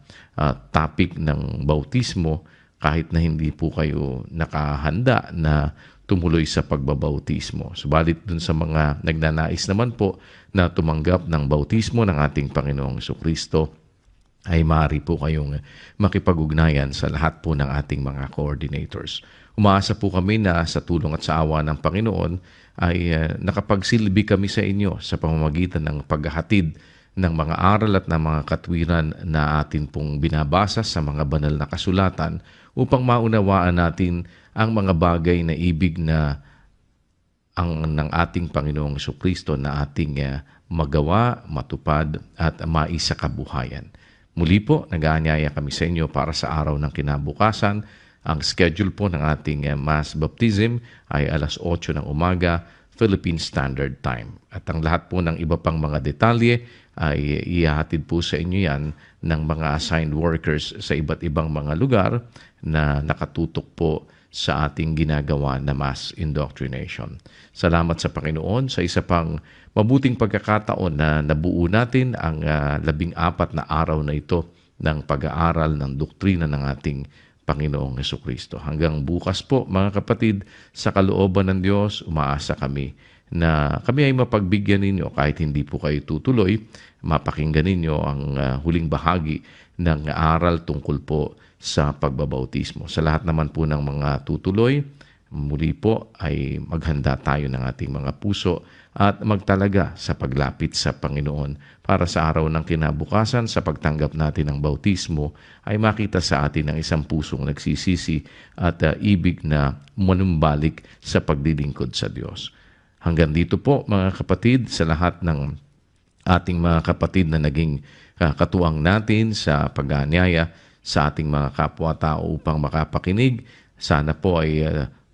topic ng bautismo kahit na hindi po kayo nakahanda na tumuloy sa pagbabautismo. Subalit dun sa mga nagnanais naman po na tumanggap ng bautismo ng ating Panginoong Jesucristo, ay maaari po kayong makipag-ugnayan sa lahat po ng ating mga coordinators. Umaasa po kami na sa tulong at sa awa ng Panginoon ay nakapagsilbi kami sa inyo sa pamamagitan ng paghahatid ng mga aral at ng mga katwiran na atin pong binabasa sa mga banal na kasulatan upang maunawaan natin ang mga bagay na ibig na ng ating Panginoong Jesucristo na ating magawa, matupad at maisakabuhayan. Muli po, nag-aanyaya kami sa inyo para sa araw ng kinabukasan. Ang schedule po ng ating mass baptism ay 8:00 ng umaga, Philippine Standard Time. At ang lahat po ng iba pang mga detalye ay ihahatid po sa inyo yan ng mga assigned workers sa iba't ibang mga lugar na nakatutok po sa ating ginagawa na mass indoctrination. Salamat sa Panginoon sa isa pang mabuting pagkakataon na nabuo natin ang 14 na araw na ito ng pag-aaral ng doktrina ng ating Panginoong Hesukristo. Hanggang bukas po mga kapatid, sa kalooban ng Diyos, umaasa kami na kami ay mapagbigyan ninyo kahit hindi po kayo tutuloy, mapakinggan ninyo ang huling bahagi ng aral tungkol po sa pagbabautismo. Sa lahat naman po ng mga tutuloy, muli po ay maghanda tayo ng ating mga puso at magtalaga sa paglapit sa Panginoon para sa araw ng kinabukasan sa pagtanggap natin ng bautismo ay makita sa atin ang isang pusong nagsisisi at ibig na manumbalik sa paglilingkod sa Diyos. Hanggang dito po mga kapatid, sa lahat ng ating mga kapatid na naging katuwang natin sa pag-aanyaya sa ating mga kapwa-tao upang makapakinig, sana po ay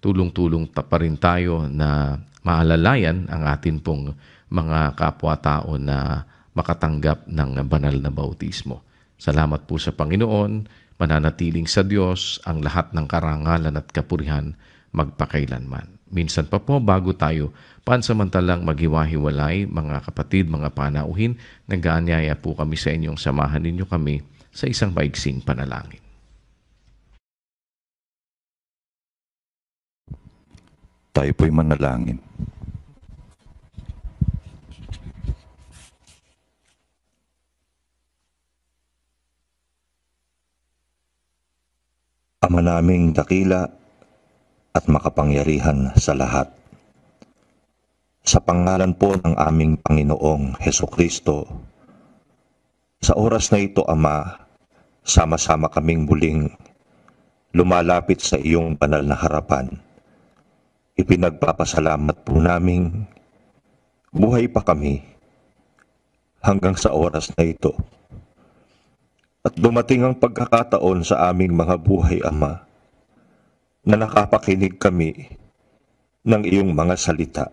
tulong-tulong pa rin tayo na maalalayan ang atin pong mga kapwa-tao na makatanggap ng banal na bautismo. Salamat po sa Panginoon, mananatiling sa Diyos ang lahat ng karangalan at kapurihan magpakailanman. Minsan pa po bago tayo pansamantalang maghiwa-hiwalay, mga kapatid, mga panauhin, nag-aanyaya po kami sa inyong samahan ninyo kami sa isang maiksing panalangin. Tayo po'y manalangin. Ama naming dakila at makapangyarihan sa lahat. Sa pangalan po ng aming Panginoong Hesukristo, sa oras na ito, Ama, sama-sama kaming muling lumalapit sa iyong banal na harapan. Ipinagpapasalamat po naming buhay pa kami hanggang sa oras na ito. At dumating ang pagkakataon sa aming mga buhay, Ama, na nakapakinig kami ng iyong mga salita.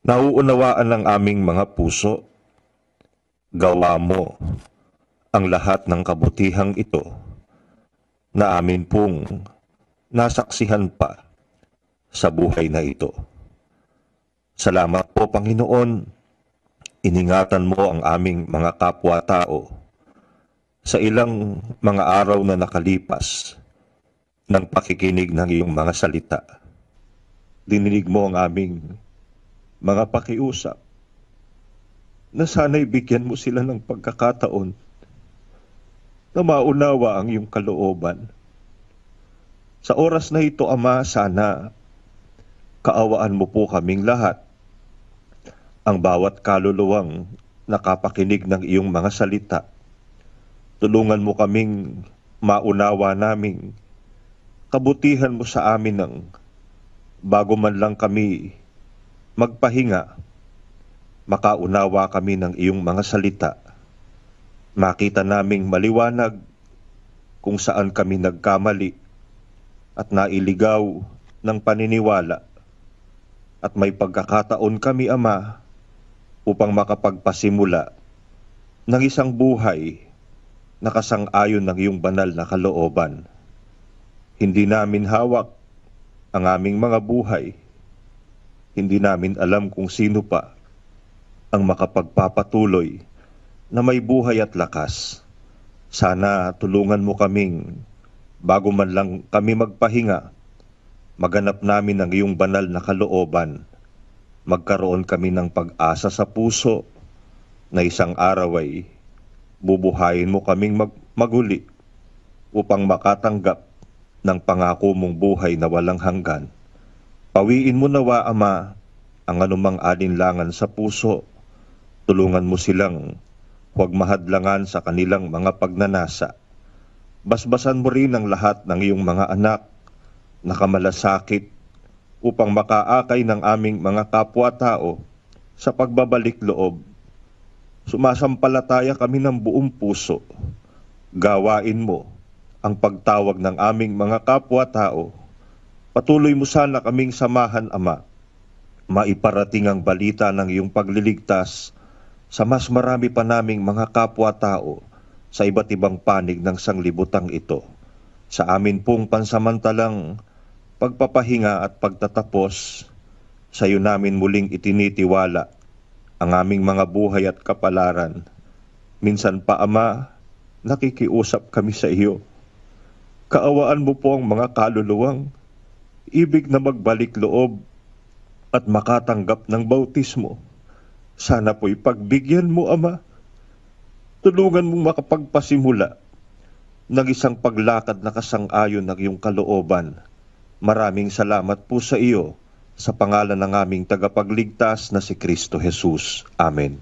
Nauunawaan ng aming mga puso, gawa mo ang lahat ng kabutihang ito na amin pong nasaksihan pa sa buhay na ito. Salamat po, Panginoon, iningatan mo ang aming mga kapwa-tao sa ilang mga araw na nakalipas ng pakikinig ng iyong mga salita. Dininig mo ang aming mga pakiusap na sana'y bigyan mo sila ng pagkakataon na maunawa ang iyong kalooban. Sa oras na ito, Ama, sana kaawaan mo po kaming lahat, ang bawat kaluluwang nakapakinig ng iyong mga salita. Tulungan mo kaming maunawa naming kabutihan mo sa amin ng bago man lang kami magpahinga, makaunawa kami ng iyong mga salita. Makita naming maliwanag kung saan kami nagkamali at nailigaw ng paniniwala. At may pagkakataon kami, Ama, upang makapagpasimula ng isang buhay na kasang-ayon ng iyong banal na kalooban. Hindi namin hawak ang aming mga buhay. Hindi namin alam kung sino pa ang makapagpapatuloy na may buhay at lakas. Sana tulungan mo kaming bago man lang kami magpahinga, maganap namin ang iyong banal na kalooban. Magkaroon kami ng pag-asa sa puso na isang araw ay bubuhayin mo kaming maguli upang makatanggap ng pangako mong buhay na walang hanggan. Pawiin mo nawa, Ama, ang anumang alinlangan sa puso. Tulungan mo silang huwag mahadlangan sa kanilang mga pagnanasa. Basbasan mo rin ang lahat ng iyong mga anak na kamalasakit upang makaakay ng aming mga kapwa-tao sa pagbabalik loob. Sumasampalataya kami ng buong puso. Gawain mo ang pagtawag ng aming mga kapwa-tao. Patuloy mo sana kaming samahan, Ama, maiparating ang balita ng iyong pagliligtas sa mas marami pa naming mga kapwa-tao sa iba't ibang panig ng sanglibutang ito. Sa amin pong pansamantalang pagpapahinga at pagtatapos, sa iyo namin muling itinitiwala ang aming mga buhay at kapalaran. Minsan pa, Ama, nakikiusap kami sa iyo. Kaawaan mo po ang mga kaluluwang ibig na magbalik loob at makatanggap ng bautismo. Sana po'y pagbigyan mo, Ama. Tulungan mong makapagpasimula ng isang paglakad na kasang-ayon ng iyong kalooban. Maraming salamat po sa iyo sa pangalan ng aming tagapagligtas na si Kristo Jesus. Amen.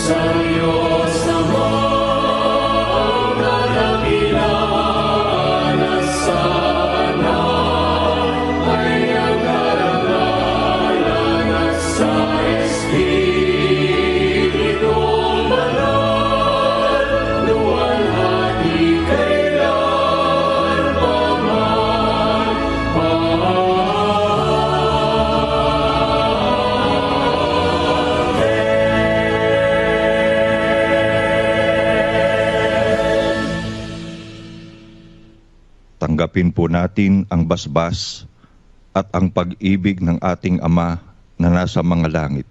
Sa Diyos namang narakilan at sana ay nagkarangalan at sa Espiritu Banal, luwalhati kailan pa man. Tanggapin po natin ang basbas at ang pag-ibig ng ating Ama na nasa mga langit,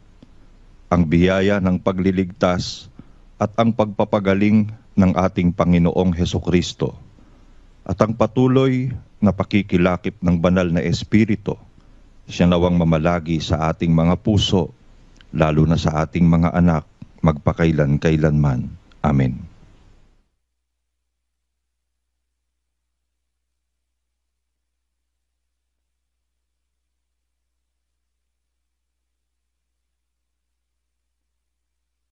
ang biyaya ng pagliligtas at ang pagpapagaling ng ating Panginoong Hesukristo, at ang patuloy na pakikilakip ng banal na Espiritu. Siya nawang mamalagi sa ating mga puso, lalo na sa ating mga anak, magpakailan-kailanman. Amen.